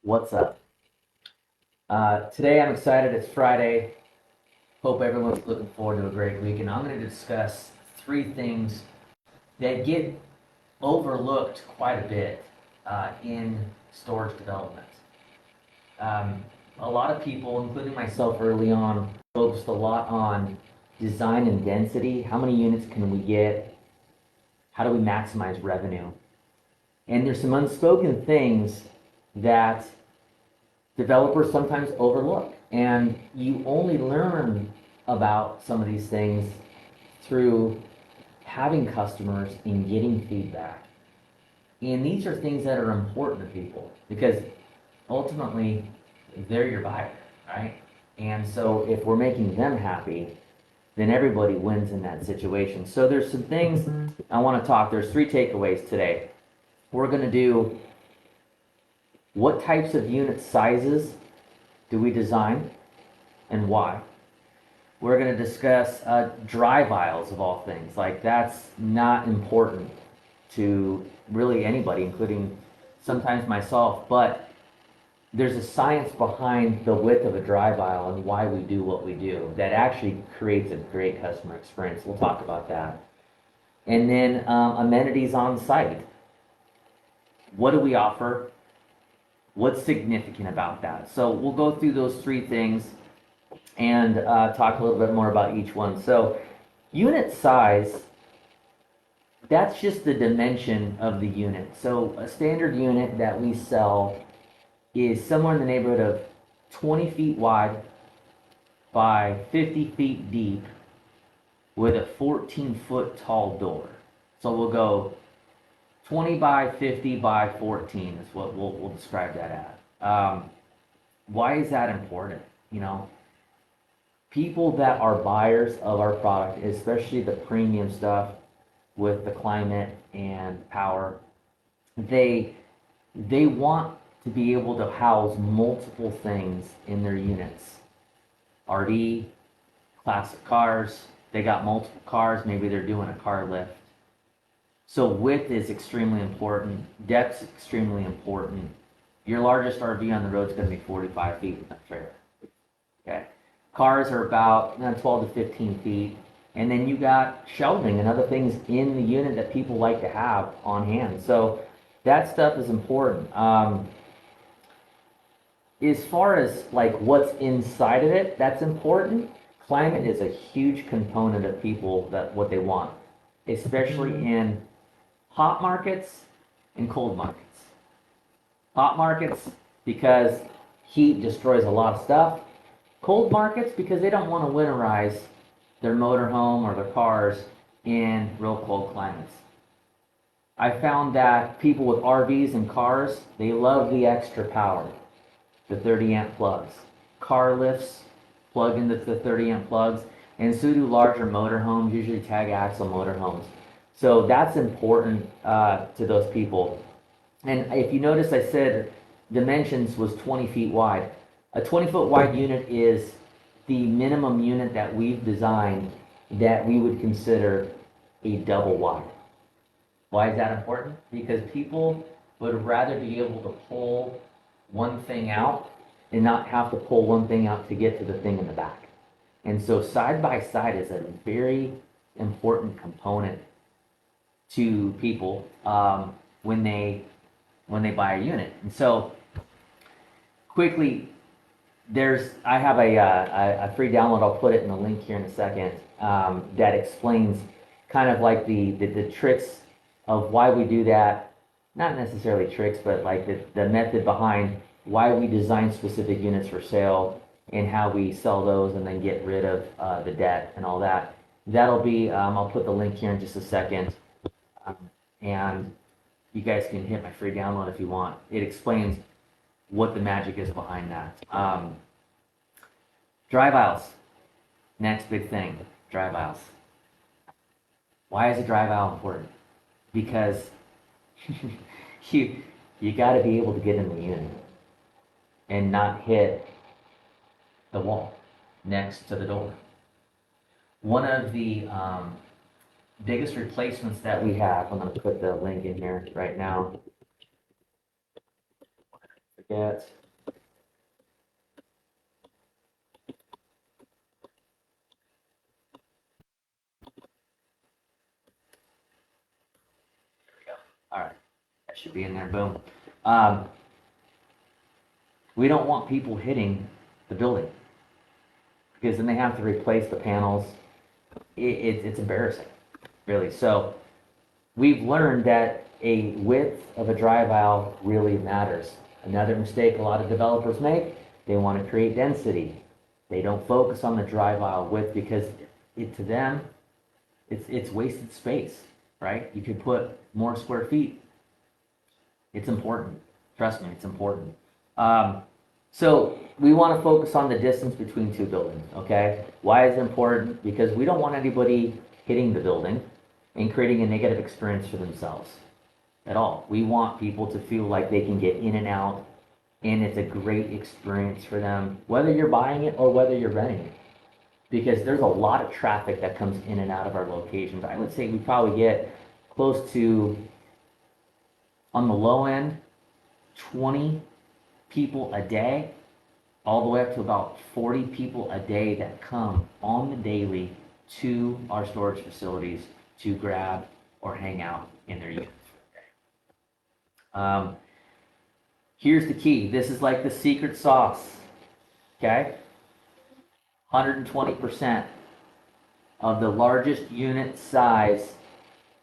What's up? Today I'm excited. It's Friday. Hope everyone's looking forward to a great week. And I'm going to discuss 3 things that get overlooked quite a bit in storage development. A lot of people, including myself early on, focused a lot on design and density. How many units can we get? How do we maximize revenue? And there's some unspoken things that developers sometimes overlook. And you only learn about some of these things through having customers and getting feedback. And these are things that are important to people because ultimately they're your buyer, right? And so if we're making them happy, then everybody wins in that situation. So there's some things I want to talk. There's 3 takeaways today. We're going to do what types of unit sizes do we design and why. We're going to discuss drive aisles of all things. Like that's not important to really anybody, including sometimes myself, but there's a science behind the width of a drive aisle and why we do what we do that actually creates a great customer experience. We'll talk about that. And then amenities on site. What do we offer? What's significant about that? So we'll go through those 3 things and talk a little bit more about each one. So unit size, that's just the dimension of the unit. So a standard unit that we sell is somewhere in the neighborhood of 20 feet wide by 50 feet deep with a 14-foot tall door. So we'll go 20 by 50 by 14 is what we'll describe that as. Why is that important? You know, people that are buyers of our product, especially the premium stuff with the climate and power, they want to be able to house multiple things in their units. RV, classic cars, they got multiple cars, maybe they're doing a car lift. So width is extremely important. Depth is extremely important. Your largest RV on the road is going to be 45 feet with a trailer. Okay. Cars are about 12 to 15 feet. And then you got shelving and other things in the unit that people like to have on hand. So that stuff is important. As far as like what's inside of it, that's important. Climate is a huge component of people that what they want, especially in hot markets and cold markets. Hot markets because heat destroys a lot of stuff. Cold markets because they don't want to winterize their motorhome or their cars in real cold climates. I found that people with RVs and cars, they love the extra power, the 30 amp plugs. Car lifts plug into the 30 amp plugs, and so do larger motorhomes, usually tag axle motorhomes. So that's important to those people. And if you notice, I said dimensions was 20 feet wide. A 20-foot wide unit is the minimum unit that we've designed that we would consider a double wide. Why is that important? Because people would rather be able to pull one thing out and not have to pull one thing out to get to the thing in the back. And so side by side is a very important component to people when they buy a unit. And so quickly, I have a free download. I'll put it in the link here in a second that explains kind of like the tricks of why we do that. Not necessarily tricks, but like the method behind why we design specific units for sale and how we sell those and then get rid of the debt and all that. That'll be, I'll put the link here in just a second. And you guys can hit my free download if you want. It explains what the magic is behind that. Drive aisles. Next big thing, drive aisles. Why is a drive aisle important? Because you got to be able to get in the unit and not hit the wall next to the door. One of the biggest replacements that we have, I'm going to put the link in here right now. forget. All right, that should be in there. Boom. We don't want people hitting the building because then they have to replace the panels. It's embarrassing, really. So we've learned that a width of a drive aisle really matters. Another mistake a lot of developers make, they want to create density. They don't focus on the drive aisle width because to them, it's wasted space, right? You could put more square feet. It's important. Trust me, it's important. So we want to focus on the distance between two buildings, okay? Why is it important? Because we don't want anybody hitting the building and creating a negative experience for themselves at all. We want people to feel like they can get in and out, and it's a great experience for them, whether you're buying it or whether you're renting it. Because there's a lot of traffic that comes in and out of our locations. I would say we probably get close to, on the low end, 20 people a day, all the way up to about 40 people a day that come on the daily to our storage facilities to grab or hang out in their units for the day. Here's the key. This is like the secret sauce, okay? 120% of the largest unit size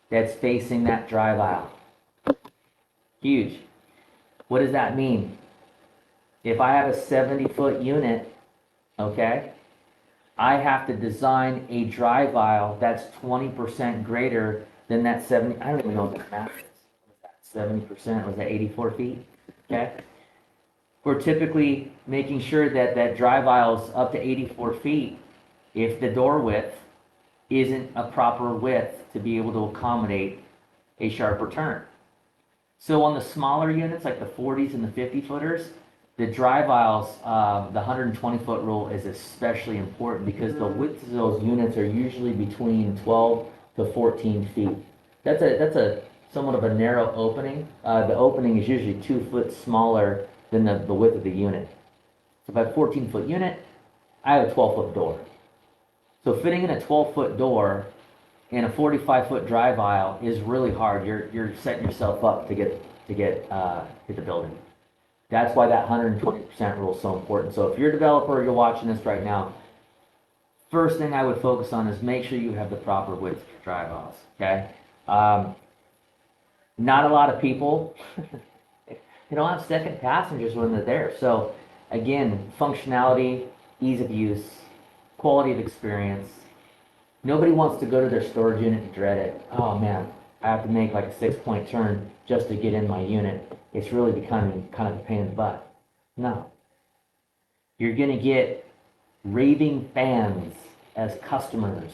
that's facing that drive aisle. Huge. What does that mean? If I have a 70-foot unit, okay, I have to design a drive aisle that's 20% greater than that 70. I don't even know what the math is. Was that 70%? Was that 84 feet? Okay. We're typically making sure that that drive aisle is up to 84 feet if the door width isn't a proper width to be able to accommodate a sharper turn. So on the smaller units, like the 40s and the 50-footers, the drive aisles, the 120-foot rule is especially important because the width of those units are usually between 12 to 14 feet. That's a somewhat of a narrow opening. The opening is usually 2 foot smaller than the width of the unit. So if I have a 14-foot unit, I have a 12-foot door. So fitting in a 12-foot door in a 45-foot drive aisle is really hard. You're setting yourself up to hit the building. That's why that 120% rule is so important. So if you're a developer, you're watching this right now, first thing I would focus on is make sure you have the proper width for drive aisles, okay? Not a lot of people, they don't have second passengers when they're there. So again, functionality, ease of use, quality of experience. Nobody wants to go to their storage unit and dread it. Oh man, I have to make like a 6-point turn just to get in my unit. It's really becoming kind of a pain in the butt. No. You're going to get raving fans as customers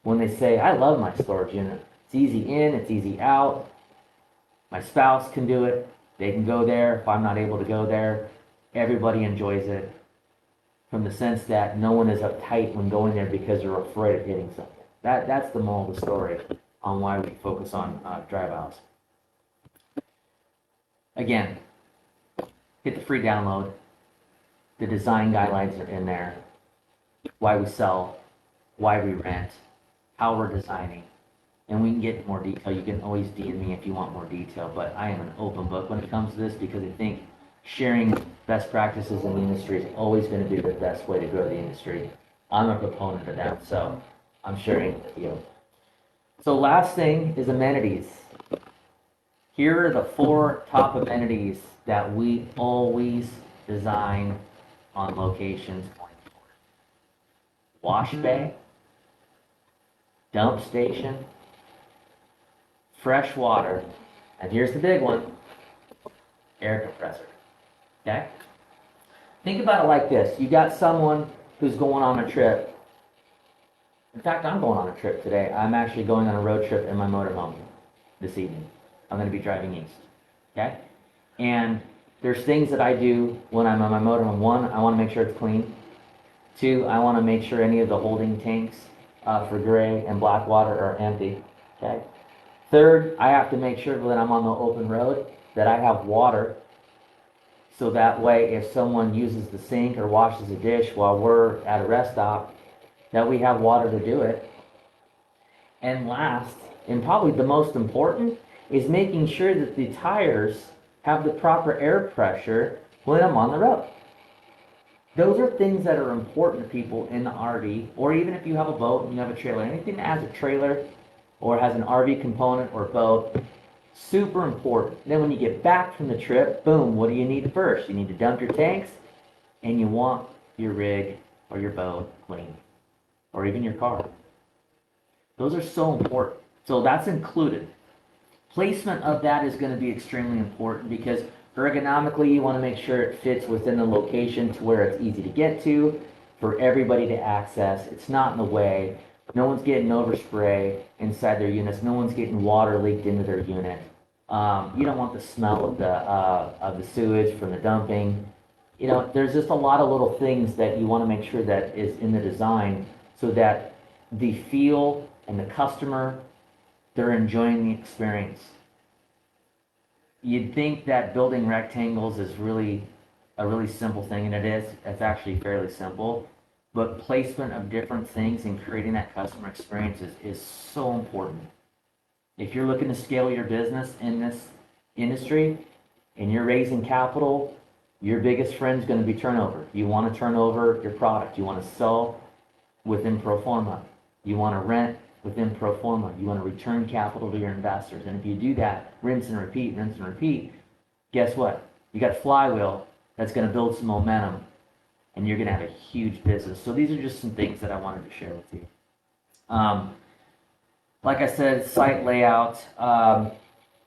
when they say, I love my storage unit. It's easy in, it's easy out. My spouse can do it. They can go there if I'm not able to go there. Everybody enjoys it from the sense that no one is uptight when going there because they're afraid of hitting something. That's the moral of the story on why we focus on drive aisles. Again, hit the free download. The design guidelines are in there. Why we sell, why we rent, how we're designing. And we can get more detail. You can always DM me if you want more detail, but I am an open book when it comes to this because I think sharing best practices in the industry is always going to be the best way to grow the industry. I'm a proponent of that, so I'm sharing it with you. So last thing is amenities. Here are the 4 top amenities that we always design on locations. Wash bay, dump station, fresh water, and here's the big one, air compressor. Okay? Think about it like this. You got someone who's going on a trip. In fact, I'm going on a trip today. I'm actually going on a road trip in my motorhome this evening. I'm going to be driving east. Okay? And there's things that I do when I'm on my motorhome. 1, I want to make sure it's clean. 2, I want to make sure any of the holding tanks for gray and black water are empty. Okay? 3rd, I have to make sure that I'm on the open road, that I have water So that way, if someone uses the sink or washes a dish while we're at a rest stop, that we have water to do it. And last, and probably the most important, is making sure that the tires have the proper air pressure when I'm on the road. Those are things that are important to people in the RV, or even if you have a boat and you have a trailer. Anything that has a trailer or has an RV component or boat, super important. Then when you get back from the trip, boom, what do you need first? You need to dump your tanks, and you want your rig or your boat clean, or even your car. Those are so important. So that's included. Placement of that is going to be extremely important because ergonomically you want to make sure it fits within the location to where it's easy to get to for everybody to access. It's not in the way. No one's getting overspray inside their units. No one's getting water leaked into their unit. You don't want the smell of the sewage from the dumping. You know, there's just a lot of little things that you want to make sure that is in the design so that the feel and the customer, they're enjoying the experience. You'd think that building rectangles is really a really simple thing, and it is. It's actually fairly simple. But placement of different things and creating that customer experience is so important. If you're looking to scale your business in this industry and you're raising capital, your biggest friend is going to be turnover. You want to turn over your product. You want to sell within pro forma. You want to rent within pro forma. You want to return capital to your investors. And if you do that, rinse and repeat, guess what? You got a flywheel that's going to build some momentum, and you're going to have a huge business. So these are just some things that I wanted to share with you. Like I said, site layout.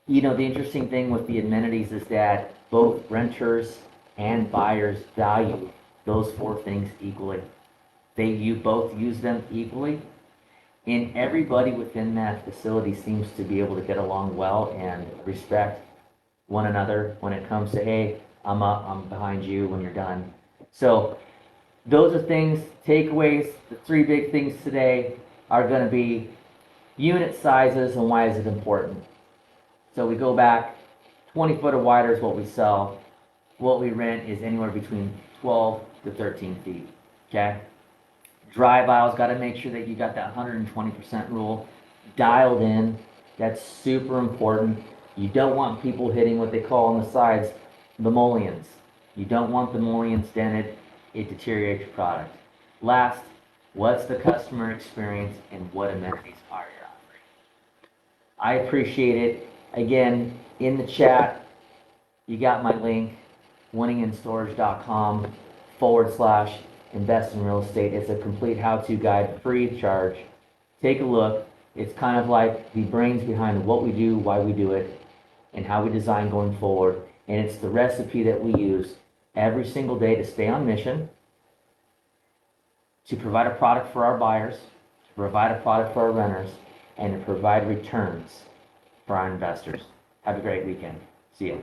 You know, the interesting thing with the amenities is that both renters and buyers value those four things equally. You both use them equally. And everybody within that facility seems to be able to get along well and respect one another when it comes to, hey, I'm up, I'm behind you when you're done. So those are things, takeaways. The three big things today are going to be unit sizes and why is it important. So we go back, 20 foot or wider is what we sell. What we rent is anywhere between 12 to 13 feet, okay? Drive aisles, got to make sure that you got that 120% rule dialed in. That's super important. You don't want people hitting what they call on the sides the mullions. You don't want the mullions dented. It deteriorates your product. Last, what's the customer experience and what amenities are you offering? I appreciate it. Again, in the chat, you got my link, winninginstorage.com/invest in real estate. It's a complete how-to guide, free of charge. Take a look. It's kind of like the brains behind what we do, why we do it, and how we design going forward. And it's the recipe that we use every single day to stay on mission, to provide a product for our buyers, to provide a product for our renters, and to provide returns for our investors. Have a great weekend. See ya.